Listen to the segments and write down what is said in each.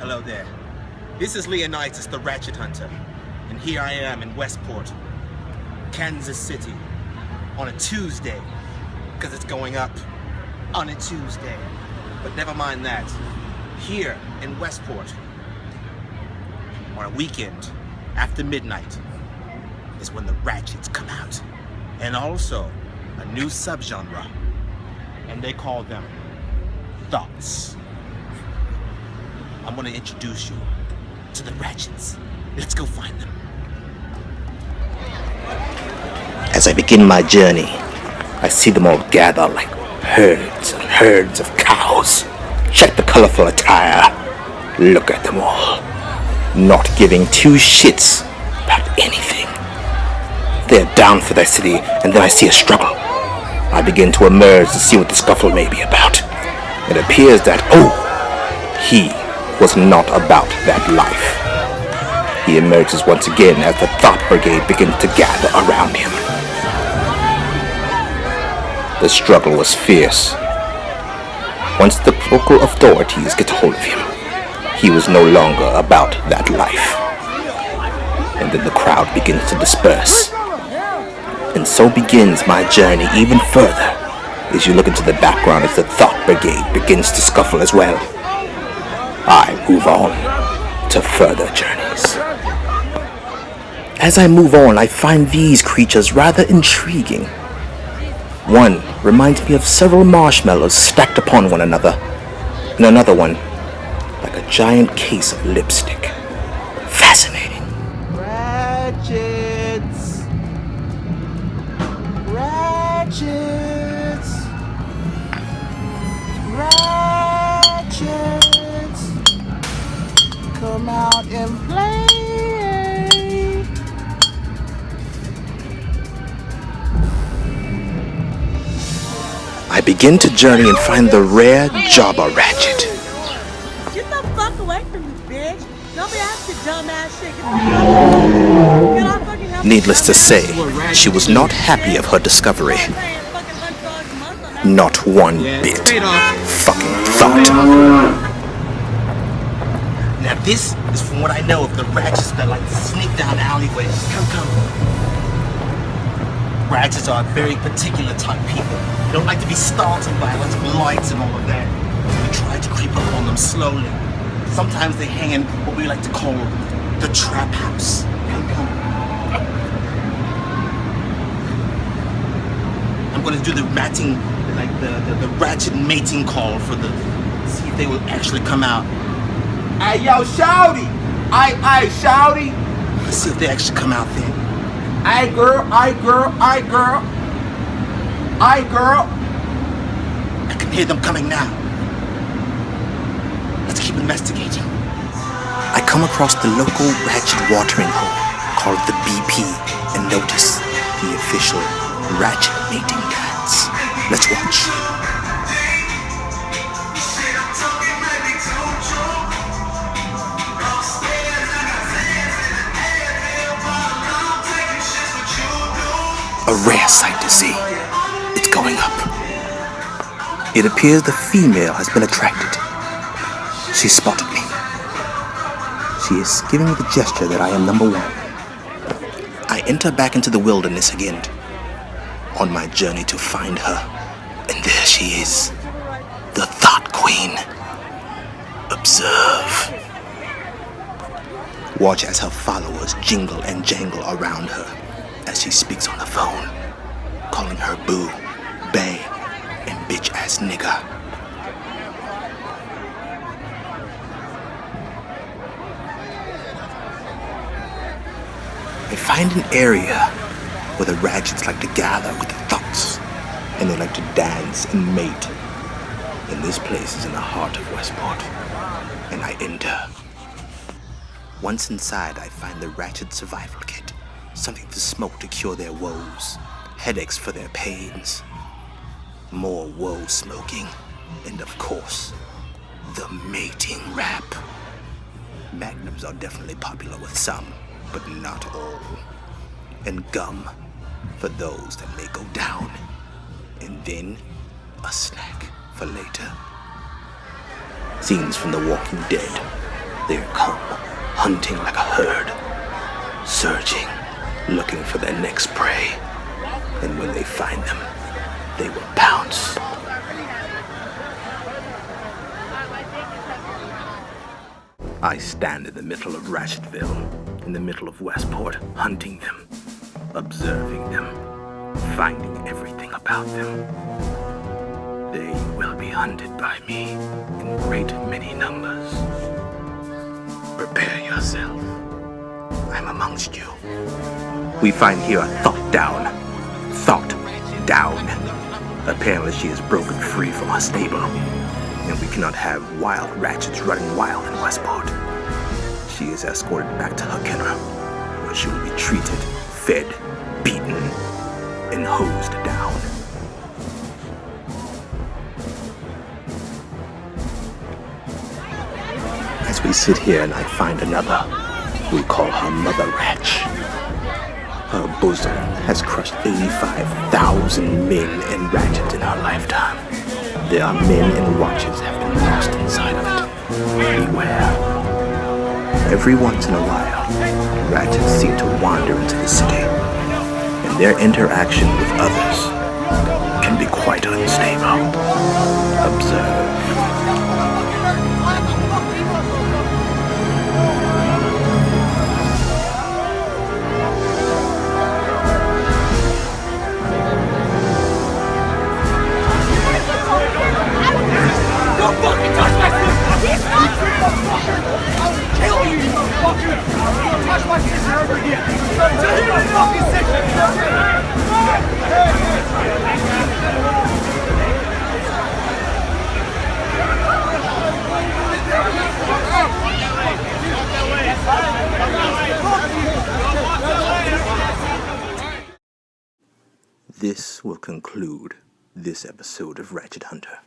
Hello there. This is Leonidas, the Ratchet Hunter, and here I am in Westport, Kansas City, on a Tuesday, because it's going up on a Tuesday. But never mind that. Here in Westport, on a weekend, after midnight, is when the Ratchets come out. And also, a new subgenre, and they call them Thoughts. I'm gonna introduce you to the Ratchets. Let's go find them. As I begin my journey, I see them all gather like herds and herds of cows. Check the colorful attire. Look at them all. Not giving two shits about anything. They're down for their city, and then I see a struggle. I begin to emerge to see what the scuffle may be about. It appears that, he was not about that life. He emerges once again as the Thought Brigade begins to gather around him. The struggle was fierce. Once the local authorities get hold of him, he was no longer about that life. And then the crowd begins to disperse. And so begins my journey even further as you look into the background as the Thought Brigade begins to scuffle as well. I move on to further journeys. As I move on, I find these creatures rather intriguing. One reminds me of several marshmallows stacked upon one another, and another one like a giant case of lipstick. Fascinating. Ratchets! Ratchets! Ratchets! Come out and play! I begin to journey and find the rare Jabba Ratchet. Get the fuck away from me, bitch! Don't be asking dumbass shit. Get off fucking help. Needless to say, she was not happy of her discovery. Not one bit. Fucking thought. Now this is from what I know of the Ratchets that like to sneak down alleyways. Come. Ratchets are a very particular type of people. They don't like to be startled by lots of lights and all of that. So we try to creep up on them slowly. Sometimes they hang in what we like to call the trap house. Come. I'm gonna do the matting, like the Ratchet mating call for the, see if they will actually come out. Hey, yo, Shouty! Aye, Shouty! Let's see if they actually come out then. Aye, girl. I can hear them coming now. Let's keep investigating. I come across the local Ratchet watering hole called the BP and notice the official Ratchet mating dance. Let's watch. A rare sight to see. It's going up. It appears the female has been attracted. She spotted me. She is giving me the gesture that I am number one. I enter back into the wilderness again, on my journey to find her. And there she is, the Thought Queen. Observe. Watch as her followers jingle and jangle around her as she speaks on the phone, calling her boo, bae, and bitch-ass nigga. I find an area where the Ratchets like to gather with the Thoughts, and they like to dance and mate. And this place is in the heart of Westport, and I enter. Once inside, I find the Ratchet survival kit. Something to smoke to cure their woes, headaches for their pains, more woe smoking, and of course, the mating rap. Magnums are definitely popular with some, but not all. And gum for those that may go down. And then a snack for later. Scenes from The Walking Dead. They come, hunting like a herd, surging, looking for their next prey. And when they find them, they will pounce. I stand in the middle of Ratchetville, in the middle of Westport, hunting them, observing them, finding everything about them. They will be hunted by me in great many numbers. Prepare yourself. I'm amongst you. We find here a thought down. Apparently she has broken free from her stable, and we cannot have wild Ratchets running wild in Westport. She is escorted back to her kennel, where she will be treated, fed, beaten, and hosed down. As we sit here and I find another, we call her Mother Ratch. Her bosom has crushed 85,000 men and Ratchets in her lifetime. There are men and watches have been lost inside of it. Beware. Every once in a while, Ratchets seem to wander into the city, and their interaction with others can be quite unstable. Observe. Don't fucking touch my sister! I will kill you, you motherfucker! Don't touch my sister ever again! Tell you my fucking sister! This will conclude this episode of Ratchet Hunter.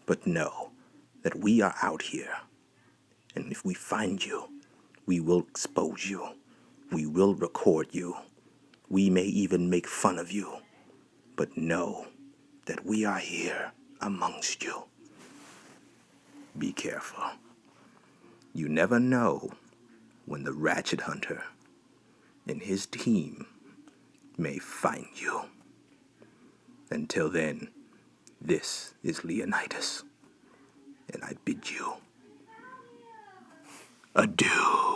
But know that we are out here, and if we find you, we will expose you. We will record you. We may even make fun of you. But know that we are here amongst you. Be careful. You never know when the Ratchet Hunter and his team may find you. Until then, this is Leonidas, and I bid you adieu.